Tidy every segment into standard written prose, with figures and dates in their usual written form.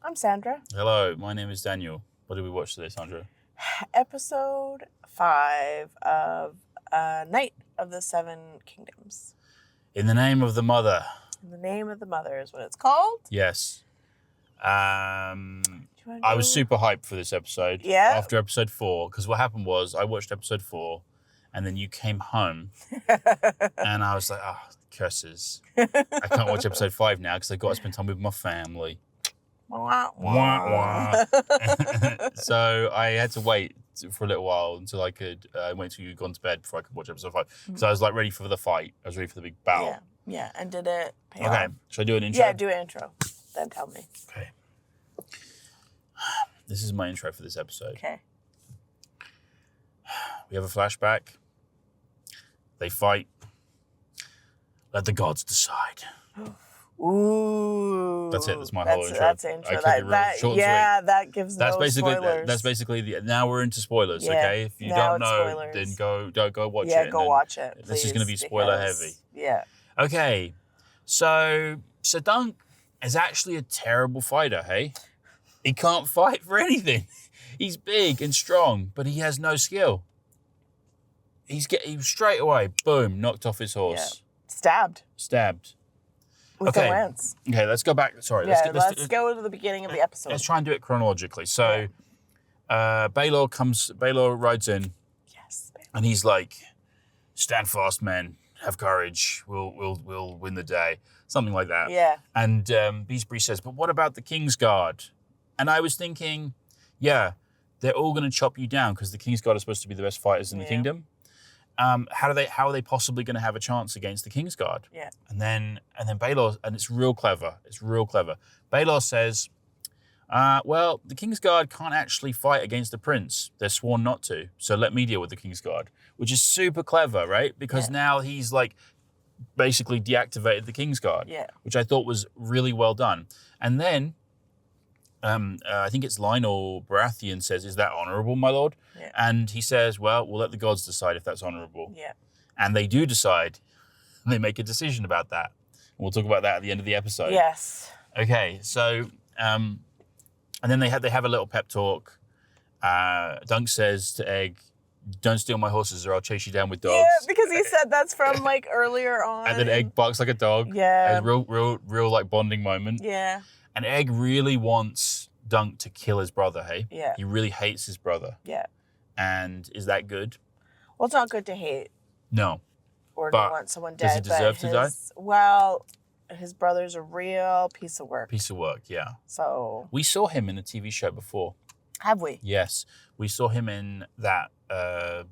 I'm Sandra. Hello, my name is Daniel. What did we watch today, Sandra? Episode 5 of Night of the Seven Kingdoms. In the Name of the Mother. In the Name of the Mother is what it's called. Yes. I was super hyped for this episode. Yeah. After episode 4, because what happened was I watched episode 4, and then you came home, and I was like, curses. I can't watch episode 5 now because I've got to spend time with my family. Wah, Wah, wah. So I had to wait for a little while until I could wait till you'd gone to bed before I could watch episode 5. So I was like ready for the fight. I was ready for the big battle. Yeah. And did it pay Okay. off? Should I do an intro? Yeah, do an intro. Then tell me. Okay. This is my intro for this episode. Okay. We have a flashback. They fight. Let the gods decide. Ooh. That's it. That's my whole intro. That's the intro. I kept it real short and sweet. That gives no spoilers. That's basically the. Now we're into spoilers. Yeah, Okay, if you now don't it's know, spoilers. then go watch it. Yeah, go watch it. This is please, going to be spoiler because- heavy. Yeah. Okay, so Dunk is actually a terrible fighter. Hey, he can't fight for anything. He's big and strong, but he has no skill. He straight away, boom, knocked off his horse. Yeah. Stabbed. With Okay. a lance. Okay, let's go back. Sorry, Let's go to the beginning of the episode. Let's try and do it chronologically. So, Baelor rides in, Yes. Babe. and he's like, "Stand fast, men. Have courage. We'll win the day." Something like that. Yeah. And Beesbury says, "But what about the King's Guard?" And I was thinking, yeah, they're all going to chop you down because the King's Guard are supposed to be the best fighters in the kingdom. How are they possibly going to have a chance against the King's Guard? Yeah. And then Baelor, and it's real clever. Baelor says, well, the King's Guard can't actually fight against the prince. They're sworn not to. So let me deal with the King's Guard, which is super clever, right? Because now he's like basically deactivated the King's Guard, which I thought was really well done. And then I think it's Lionel Baratheon says, "Is that honourable, my lord?" Yeah. And he says, "Well, we'll let the gods decide if that's honourable." Yeah. And they do decide. And they make a decision about that. And we'll talk about that at the end of the episode. Yes. Okay, so and then they have a little pep talk. Dunk says to Egg, "Don't steal my horses or I'll chase you down with dogs." Yeah, because he said that's from like earlier on. And then Egg barks like a dog. Yeah. A real like bonding moment. Yeah. And Egg really wants Dunk to kill his brother, hey? Yeah. He really hates his brother. Yeah. And is that good? Well, it's not good to hate No. or But to want someone does dead. he deserve to die? Well, his brother's a real piece of work. Piece of work, yeah. So We saw him in a TV show before. have we? Yes. We saw him in that True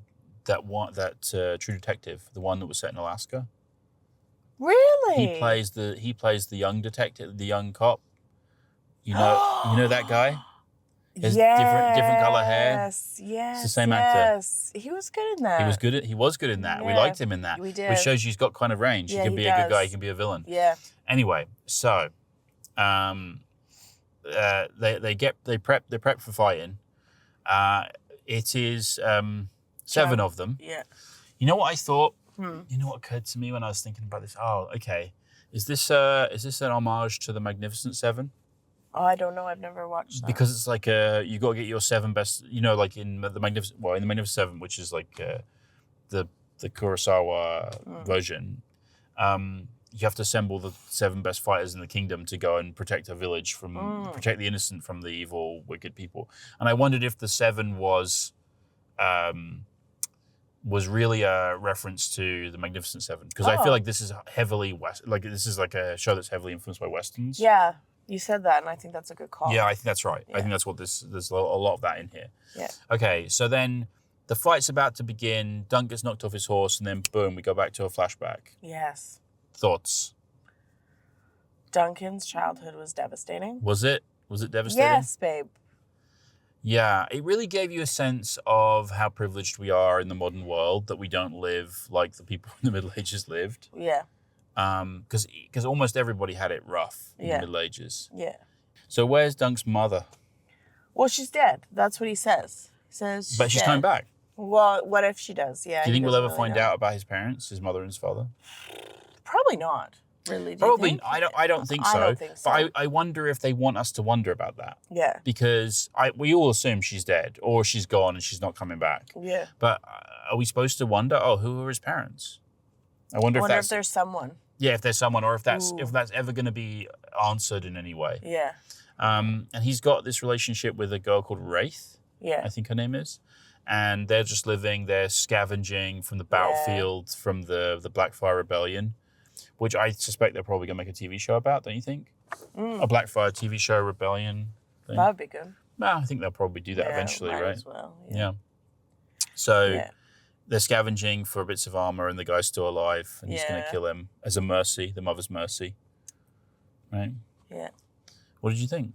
Detective, the one that was set in Alaska. Really? He plays the young detective, the young cop. You know that guy? He has different color hair. Yes, It's the same actor. Yes, he was good in that. He was good in that. We Yeah, liked him in that. we did. Which shows he's got kind of range. Yeah, he can he be a good guy, does. he can be a villain. Yeah. Anyway, so they prep for fighting. It is 7 of them. Yeah. You know what I thought? You know what occurred to me when I was thinking about this? Oh, okay. Is this an homage to the Magnificent Seven? Oh, I don't know. I've never watched that. Because it's like you got to get your 7 best. You know, like in the Magnificent Seven, which is like the Kurosawa version. You have to assemble the 7 best fighters in the kingdom to go and protect a village protect the innocent from the evil, wicked people. And I wondered if the 7 was really a reference to the Magnificent Seven, because I feel like this is heavily this is like a show that's heavily influenced by westerns. Yeah, you said that, and I think that's a good call. Yeah, I think that's right. Yeah. I think that's what there's a lot of that in here. Yeah. Okay, so then the fight's about to begin. Dunk gets knocked off his horse, and then boom, we go back to a flashback. Yes. Thoughts? Duncan's childhood was devastating. Was it devastating? Yes, babe. Yeah, it really gave you a sense of how privileged we are in the modern world, that we don't live like the people in the Middle Ages lived. Yeah. Because almost everybody had it rough in the Middle Ages. Yeah. So where's Dunk's mother? Well, she's dead. That's what he says. He says But she's dead. coming back. Well, what if she does? Yeah. Do you think he we'll doesn't ever really find know. out about his parents, his mother and his father? Probably not. Really? Do Probably. you think? I don't think so. I don't think so. But I wonder if they want us to wonder about that. Yeah. Because we all assume she's dead or she's gone and she's not coming back. Yeah. But are we supposed to wonder? Oh, who are his parents? I wonder if there's someone. Yeah, if there's someone, or if that's Ooh. if that's ever going to be answered in any way. Yeah. And he's got this relationship with a girl called Wraith. Yeah. I think her name is. And they're just they're scavenging from the battlefield, from the Blackfire Rebellion, which I suspect they're probably going to make a TV show about, don't you think? A Blackfire TV show rebellion thing. That would be good. Well, I think they'll probably do that eventually, might right? As well. Yeah. So they're scavenging for bits of armor and the guy's still alive and he's going to kill him as a mercy, the mother's mercy. Right? Yeah. What did you think?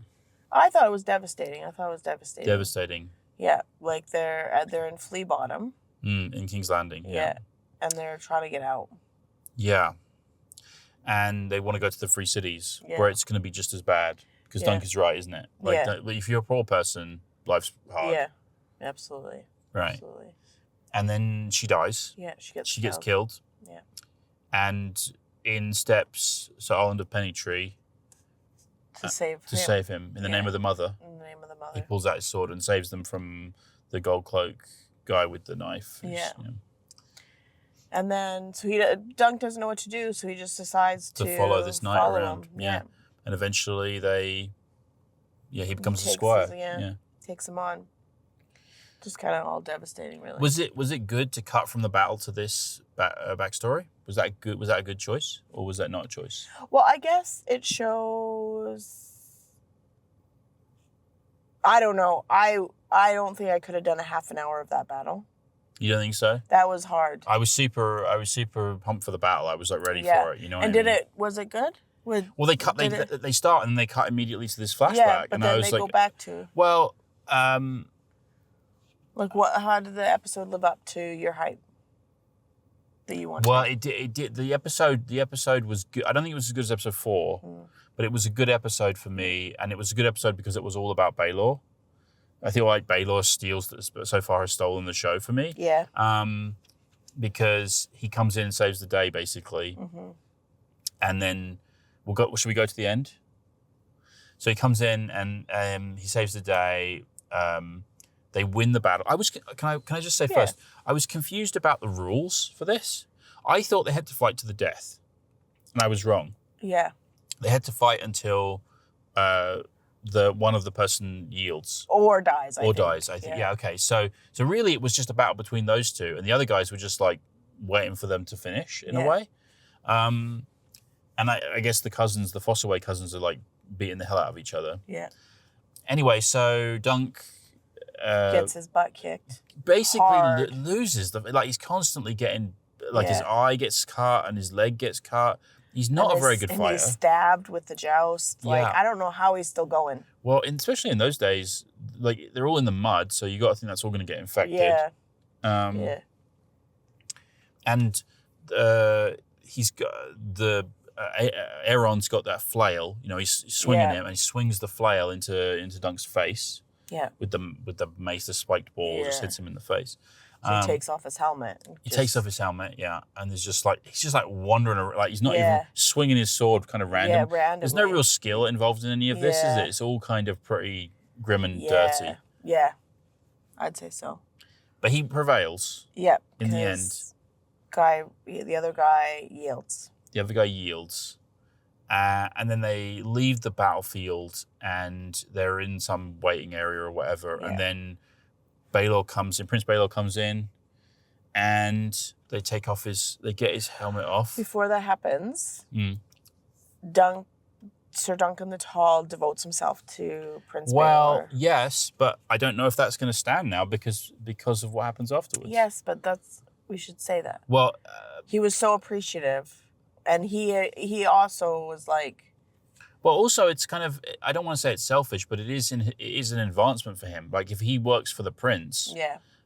I thought it was devastating. Devastating. Yeah, like they're in Flea Bottom. In King's Landing. Yeah. And they're trying to get out. Yeah. And they want to go to the Free Cities where it's going to be just as bad. Because Dunk is right, isn't it? Like, if you're a poor person, life's hard. Yeah, absolutely. Right. Absolutely. And then she dies. Yeah, she gets killed. Yeah. And in steps Sir Orlando Pennytree to save him in the name of the mother. In the name of the mother. He pulls out his sword and saves them from the gold cloak guy with the knife. Yeah. And then, so Dunk doesn't know what to do, so he just decides to follow this knight around. Him. Yeah. And eventually he becomes a squire. Takes him on. Just kind of all devastating, really. Was it good to cut from the battle to this backstory? Was that good? Was that a good choice, or was that not a choice? Well, I guess it shows. I don't know. I don't think I could have done a half an hour of that battle. You don't think so? That was hard. I was super pumped for the battle. I was like ready for it. You know. And was it good? Well, they cut. They start and they cut immediately to this flashback, yeah, but and then I was they go back to. Well, like what? How did the episode live up to your hype that you wanted? Well, it did. The episode was good. I don't think it was as good as episode 4, but it was a good episode for me, and it was a good episode because it was all about Baelor. I feel like Baelor has stolen the show for me. Yeah. Because he comes in and saves the day basically, and then should we go to the end? So he comes in and he saves the day. They win the battle. Can I just say first? I was confused about the rules for this. I thought they had to fight to the death, and I was wrong. Yeah. They had to fight until one of the person yields or dies. I think. Yeah. Okay. So really, it was just a battle between those two, and the other guys were just like waiting for them to finish in a way. And I guess the Fossaway cousins are like beating the hell out of each other. Yeah. Anyway, so Dunk gets his butt kicked. Basically loses. He's constantly getting, his eye gets cut and his leg gets cut. He's not a very good fighter. And he's stabbed with the joust. I don't know how he's still going. Well, especially in those days, they're all in the mud, so you got to think that's all going to get infected. Yeah. And he's got Aaron's got that flail. You know, he's swinging him, and he swings the flail into Dunk's face. Yeah. With the mace, the spiked ball just hits him in the face. So he takes off his helmet. Takes off his helmet, and there's he's just wandering around. He's not even swinging his sword, kind of random. Yeah, randomly. There's no real skill involved in any of this, is it? It's all kind of pretty grim and dirty. Yeah, I'd say so. But he prevails. Yep. In the end, the other guy yields. The other guy yields, and then they leave the battlefield, and they're in some waiting area or whatever, and then Prince Baelor comes in, and they get his helmet off. Before that happens, Sir Duncan the Tall devotes himself to Prince Baelor. Well, yes, but I don't know if that's going to stand now because of what happens afterwards. Yes, but we should say that. Well, he was so appreciative, and he also was like. Well, also it's kind of, I don't want to say it's selfish, but it is an advancement for him. Like if he works for the prince,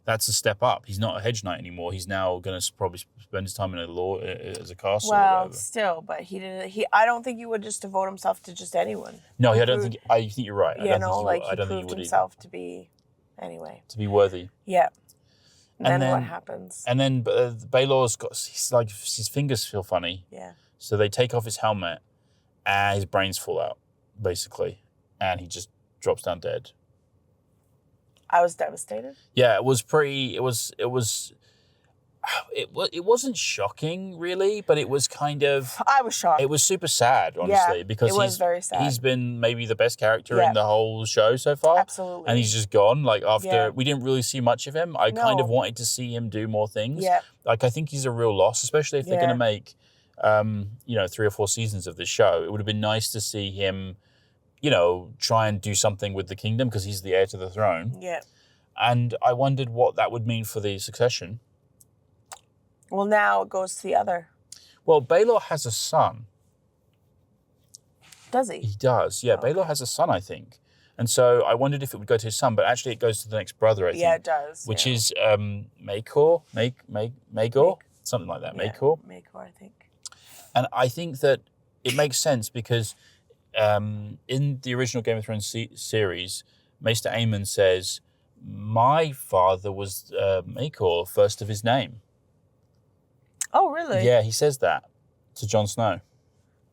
that's a step up. He's not a hedge knight anymore. He's now going to probably spend his time in as a castle. Or whatever. Still, but I don't think he would just devote himself to just anyone. No, I think you're right. He proved himself to be, anyway. To be worthy. Yeah. And then what happens? And then Baelor's got, his fingers feel funny. Yeah. So they take off his helmet, and his brains fall out, basically, and he just drops down dead. I was devastated. Yeah, it was pretty. It wasn't shocking, really, but it was kind of. I was shocked. It was super sad, honestly, because it was very sad. he's been maybe the best character in the whole show so far. Absolutely. And he's just gone. Like, after we didn't really see much of him. I kind of wanted to see him do more things. Yeah. Like, I think he's a real loss, especially if they're going to make, 3 or 4 seasons of this show. It would have been nice to see him, try and do something with the kingdom, because he's the heir to the throne. Yeah. And I wondered what that would mean for the succession. Well, now it goes to the other. Well, Baelor has a son. Does he? He does, yeah. Okay. Baelor has a son, I think. And so I wondered if it would go to his son, but actually it goes to the next brother, I think. Yeah, it does. Which is Maegor? Something like that, Maegor. Maegor, I think. And I think that it makes sense because in the original Game of Thrones series, Maester Aemon says, my father was Maegor, first of his name. Oh, really? Yeah, he says that to Jon Snow.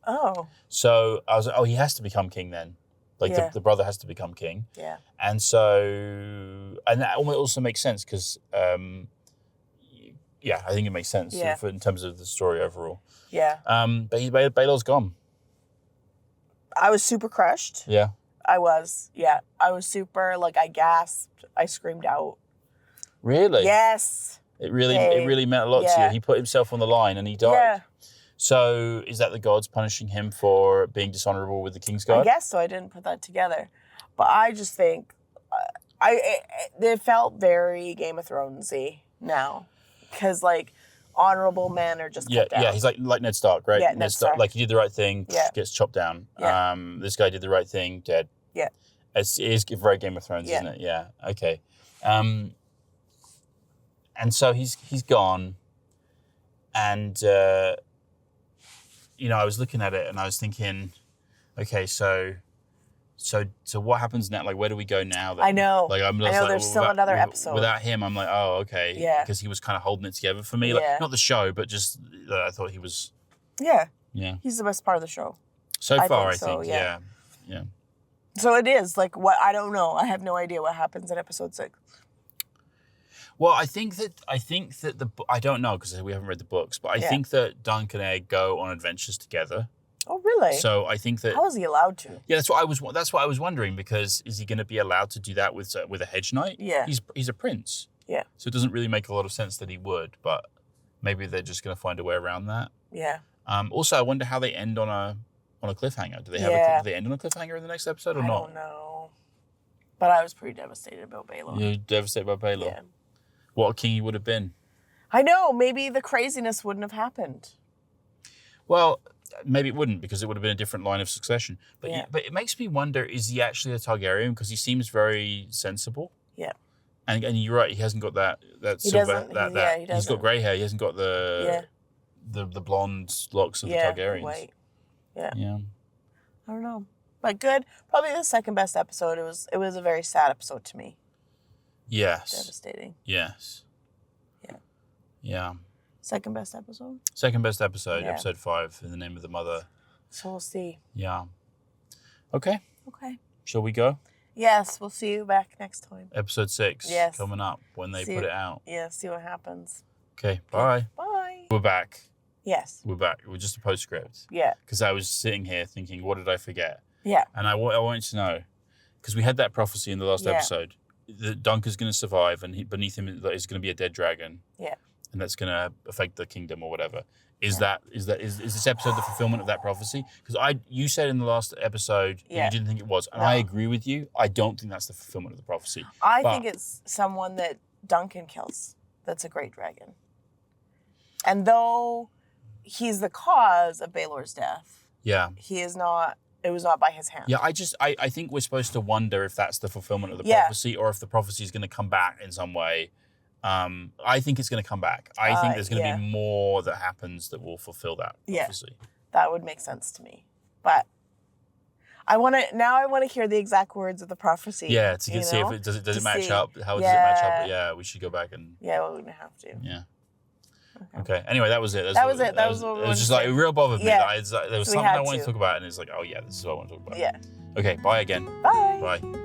Oh. So I was like, he has to become king then. Like, the brother has to become king. Yeah. And so, and that also makes sense because, I think it makes sense in terms of the story overall. Yeah. But Baelor's gone. I was super crushed. Yeah. I was super, I gasped. I screamed out. Really? Yes. It really meant a lot to you. He put himself on the line and he died. Yeah. So is that the gods punishing him for being dishonorable with the King's Guard? I guess so. I didn't put that together. But I just think it felt very Game of Thrones-y now. Because, honorable men are just cut down. Yeah, he's like Ned Stark, right? Yeah, Ned Stark. Like, he did the right thing, gets chopped down. Yeah. This guy did the right thing, dead. Yeah. It is very Game of Thrones, isn't it? Yeah, okay. And so he's gone, and I was looking at it and I was thinking, okay, so what happens now? Like, where do we go now? Then? I know. There's still another episode. Without him, I'm like, oh, okay. Yeah. Because he was kind of holding it together for me. Like, not the show, but just I thought he was. Yeah. Yeah. He's the best part of the show. So far, I think. Yeah. So it is what I don't know. I have no idea what happens in episode 6. Well, I think that I don't know because we haven't read the books, but I think that Dunk and Egg go on adventures together. Oh, really? So I think that. How is he allowed to? Yeah, that's what I was wondering, because is he going to be allowed to do that with a hedge knight? Yeah. He's a prince. Yeah. So it doesn't really make a lot of sense that he would, but maybe they're just going to find a way around that. Yeah. Also, I wonder how they end on a cliffhanger. Do they end on a cliffhanger in the next episode or not? I don't know. But I was pretty devastated about Baelor. You're devastated about Baelor? Yeah. What a king he would have been. I know. Maybe the craziness wouldn't have happened. Well, maybe it wouldn't, because it would have been a different line of succession. But but it makes me wonder, is he actually a Targaryen? Because he seems very sensible. Yeah. And you're right, he hasn't got that he silver... doesn't. He's got grey hair. He hasn't got the blonde locks of the Targaryens. White. Yeah. Yeah. I don't know. But good. Probably the second best episode. It was a very sad episode to me. Yes. Devastating. Yes. Yeah. Yeah. Second best episode? Second best episode, episode 5, In the Name of the Mother. So we'll see. Yeah. Okay. Okay. Shall we go? Yes, we'll see you back next time. Episode 6. Yes. Coming up when they put it out. Yeah, see what happens. Okay, bye. Bye. We're back. Yes. We're back. We're just a postscript. Yeah. Because I was sitting here thinking, what did I forget? Yeah. And I wanted to know, because we had that prophecy in the last episode, that Dunk is going to survive, and beneath him is going to be a dead dragon. Yeah. And that's going to affect the kingdom or whatever. Is this episode the fulfillment of that prophecy? Because you said in the last episode that you didn't think it was, and I agree with you. I don't think that's the fulfillment of the prophecy. I think it's someone that Duncan kills. That's a great dragon. And though he's the cause of Baelor's death, he is not. It was not by his hand. Yeah, I think we're supposed to wonder if that's the fulfillment of the prophecy, or if the prophecy is going to come back in some way. I think it's going to come back. I think there's going to be more that happens that will fulfill that prophecy. That would make sense to me. But I want to hear the exact words of the prophecy. Yeah, to see if does it match up. How does it match up? Yeah, we should go back and. Yeah, we're gonna have to. Yeah. Okay. Anyway, that was it. That was it. That was what we it was wanted just to like say. it real bothered me. Yeah. Like, there was So we something I had wanted to. to talk about, and it's like, oh yeah, this is what I want to talk about. Yeah. Okay. Bye again. Bye. Bye.